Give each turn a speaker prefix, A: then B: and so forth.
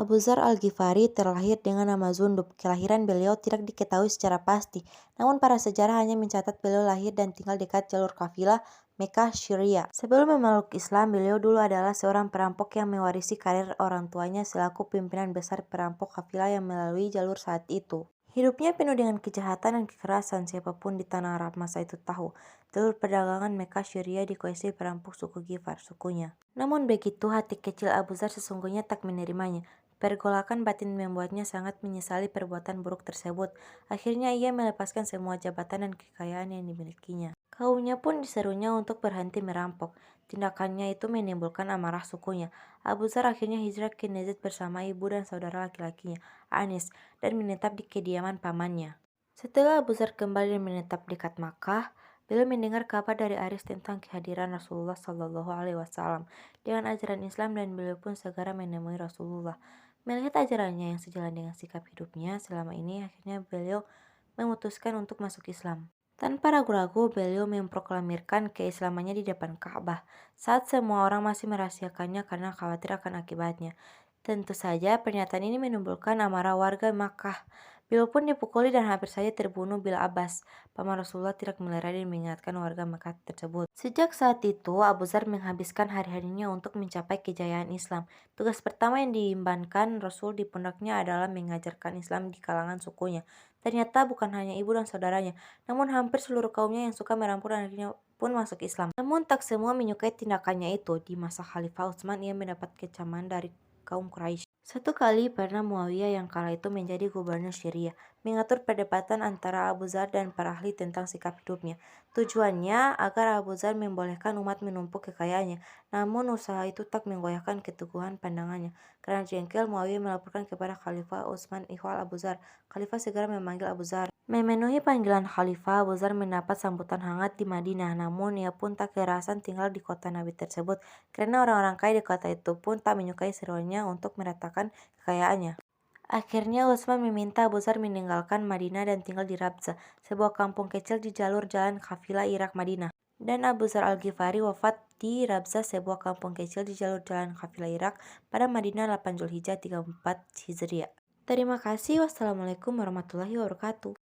A: Abu Dzar Al-Ghifari terlahir dengan nama Zundub. Kelahiran beliau tidak diketahui secara pasti, namun para sejarah hanya mencatat beliau lahir dan tinggal dekat jalur kafilah Mekkah Syria. Sebelum memeluk Islam, beliau dulu adalah seorang perampok yang mewarisi karir orang tuanya selaku pimpinan besar perampok kafilah yang melalui jalur saat itu. Hidupnya penuh dengan kejahatan dan kekerasan, siapapun di tanah Arab masa itu tahu. Jalur perdagangan Mekkah Syria dikuasai perampok suku Ghifar, sukunya. Namun begitu, hati kecil Abu Dzar sesungguhnya tak menerimanya. Pergolakan batin membuatnya sangat menyesali perbuatan buruk tersebut. Akhirnya ia melepaskan semua jabatan dan kekayaan yang dimilikinya. Kaumnya pun diserunya untuk berhenti merampok. Tindakannya itu menimbulkan amarah sukunya. Abu Dzar akhirnya hijrah ke Najd bersama ibu dan saudara laki-lakinya, Anis, dan menetap di kediaman pamannya. Setelah Abu Dzar kembali dan menetap dekat Makkah, beliau mendengar kabar dari Aris tentang kehadiran Rasulullah Shallallahu Alaihi Wasallam dengan ajaran Islam dan beliau pun segera menemui Rasulullah. Melihat ajarannya yang sejalan dengan sikap hidupnya selama ini, akhirnya beliau memutuskan untuk masuk Islam. Tanpa ragu-ragu, beliau memproklamirkan keislamannya di depan Ka'bah saat semua orang masih merahasiakannya karena khawatir akan akibatnya. Tentu saja pernyataan ini menimbulkan amarah warga Makkah. Beliau pun dipukuli dan hampir saja terbunuh bila Abbas, paman Rasulullah, tidak melerai dan mengingatkan warga Makkah tersebut. Sejak saat itu, Abu Dzar menghabiskan hari-harinya untuk mencapai kejayaan Islam. Tugas pertama yang diembankan Rasul di pundaknya adalah mengajarkan Islam di kalangan sukunya. Ternyata bukan hanya ibu dan saudaranya, namun hampir seluruh kaumnya yang suka merampok dan akhirnya pun masuk Islam. Namun tak semua menyukai tindakannya itu. Di masa Khalifah Utsman, ia mendapat kecaman dari kaum Quraisy. Satu kali pernah Muawiyah yang kala itu menjadi gubernur Syria mengatur perdebatan antara Abu Dzar dan para ahli tentang sikap hidupnya. Tujuannya agar Abu Dzar membolehkan umat menumpuk kekayaannya, namun usaha itu tak menggoyahkan keteguhan pandangannya. Karena jengkel, Muawiyah melaporkan kepada Khalifah Utsman ihwal Abu Dzar. Khalifah segera memanggil Abu Dzar. Memenuhi panggilan Khalifah, Abu Dzar mendapat sambutan hangat di Madinah, namun ia pun tak kerasan tinggal di kota Nabi tersebut, karena orang-orang kaya di kota itu pun tak menyukai seruannya untuk meratakan kekayaannya. Akhirnya Utsman meminta Abu Dzar meninggalkan Madinah dan tinggal di Rabza, sebuah kampung kecil di jalur jalan kafilah Irak-Madinah. Dan Abu Dzar Al-Ghifari wafat di Rabza, sebuah kampung kecil di jalur jalan kafilah Irak, pada Madinah 8 Zulhijjah 34 Hijriah. Terima kasih. Wassalamualaikum warahmatullahi wabarakatuh.